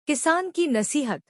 किसान की नसीहत।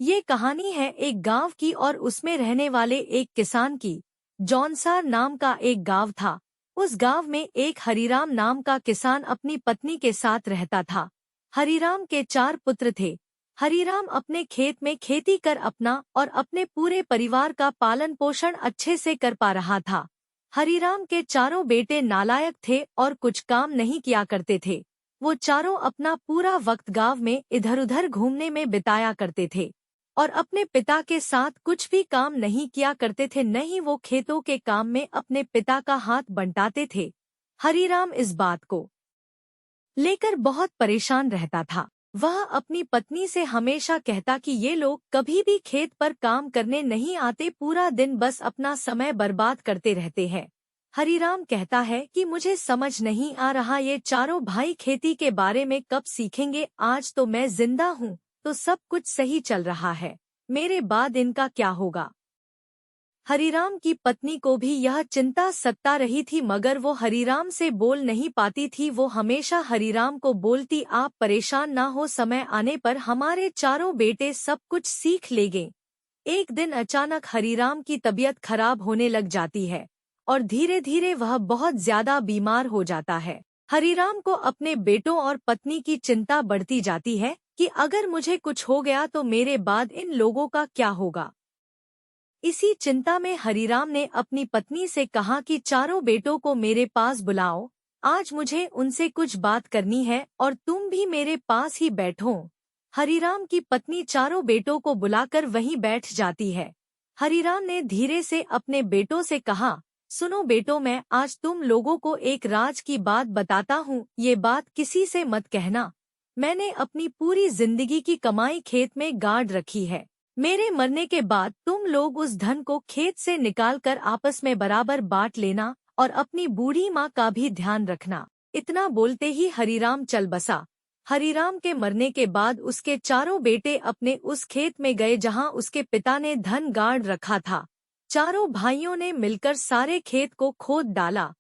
ये कहानी है एक गांव की और उसमें रहने वाले एक किसान की। जौनसार नाम का एक गांव था। उस गांव में एक हरीराम नाम का किसान अपनी पत्नी के साथ रहता था। हरीराम के 4 पुत्र थे। हरीराम अपने खेत में खेती कर अपना और अपने पूरे परिवार का पालन पोषण अच्छे से कर पा रहा था। हरीराम के चारों बेटे नालायक थे और कुछ काम नहीं किया करते थे। वो चारों अपना पूरा वक्त गांव में इधर उधर घूमने में बिताया करते थे और अपने पिता के साथ कुछ भी काम नहीं किया करते थे, न ही वो खेतों के काम में अपने पिता का हाथ बंटाते थे। हरीराम इस बात को लेकर बहुत परेशान रहता था। वह अपनी पत्नी से हमेशा कहता कि ये लोग कभी भी खेत पर काम करने नहीं आते, पूरा दिन बस अपना समय बर्बाद करते रहते हैं। हरीराम कहता है कि मुझे समझ नहीं आ रहा ये चारों भाई खेती के बारे में कब सीखेंगे। आज तो मैं जिंदा हूँ तो सब कुछ सही चल रहा है, मेरे बाद इनका क्या होगा। हरीराम की पत्नी को भी यह चिंता सता रही थी, मगर वो हरीराम से बोल नहीं पाती थी। वो हमेशा हरीराम को बोलती, आप परेशान ना हो, समय आने पर हमारे चारों बेटे सब कुछ सीख लेंगे। एक दिन अचानक हरीराम की तबीयत खराब होने लग जाती है और धीरे धीरे वह बहुत ज्यादा बीमार हो जाता है। हरीराम को अपने बेटों और पत्नी की चिंता बढ़ती जाती है कि अगर मुझे कुछ हो गया तो मेरे बाद इन लोगों का क्या होगा। इसी चिंता में हरीराम ने अपनी पत्नी से कहा कि चारों बेटों को मेरे पास बुलाओ, आज मुझे उनसे कुछ बात करनी है और तुम भी मेरे पास ही बैठो। हरीराम की पत्नी चारों बेटों को बुलाकर वहीं बैठ जाती है। हरीराम ने धीरे से अपने बेटों से कहा, सुनो बेटो, मैं आज तुम लोगों को एक राज की बात बताता हूँ, ये बात किसी से मत कहना। मैंने अपनी पूरी जिंदगी की कमाई खेत में गाड़ रखी है। मेरे मरने के बाद तुम लोग उस धन को खेत से निकालकर आपस में बराबर बांट लेना और अपनी बूढ़ी माँ का भी ध्यान रखना। इतना बोलते ही हरीराम चल बसा। हरीराम के मरने के बाद उसके चारों बेटे अपने उस खेत में गए जहाँ उसके पिता ने धन गाड़ रखा था। चारों भाइयों ने मिलकर सारे खेत को खोद डाला।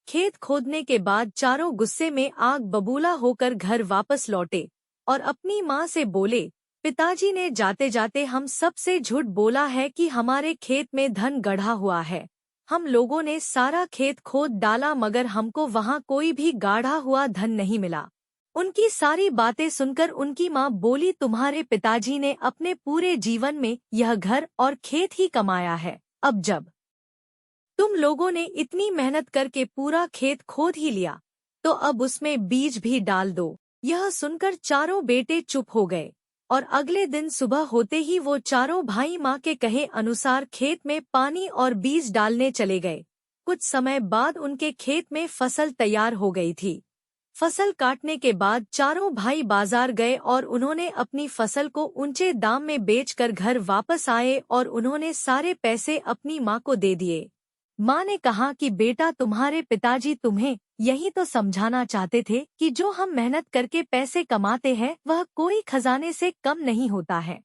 खेत खोदने के बाद चारों गुस्से में आग बबूला होकर घर वापस लौटे और अपनी माँ से बोले, पिताजी ने जाते जाते हम सब से झूठ बोला है कि हमारे खेत में धन गढ़ा हुआ है। हम लोगों ने सारा खेत खोद डाला मगर हमको वहाँ कोई भी गाढ़ा हुआ धन नहीं मिला। उनकी सारी बातें सुनकर उनकी माँ बोली, तुम्हारे पिताजी ने अपने पूरे जीवन में यह घर और खेत ही कमाया है। अब जब तुम लोगों ने इतनी मेहनत करके पूरा खेत खोद ही लिया तो अब उसमें बीज भी डाल दो। यह सुनकर चारों बेटे चुप हो गए और अगले दिन सुबह होते ही वो चारों भाई माँ के कहे अनुसार खेत में पानी और बीज डालने चले गए। कुछ समय बाद उनके खेत में फसल तैयार हो गई थी। फसल काटने के बाद चारों भाई बाजार गए और उन्होंने अपनी फसल को ऊंचे दाम में बेचकर घर वापस आए और उन्होंने सारे पैसे अपनी माँ को दे दिए। माँ ने कहा कि बेटा, तुम्हारे पिताजी तुम्हें यही तो समझाना चाहते थे कि जो हम मेहनत करके पैसे कमाते हैं वह कोई खजाने से कम नहीं होता है।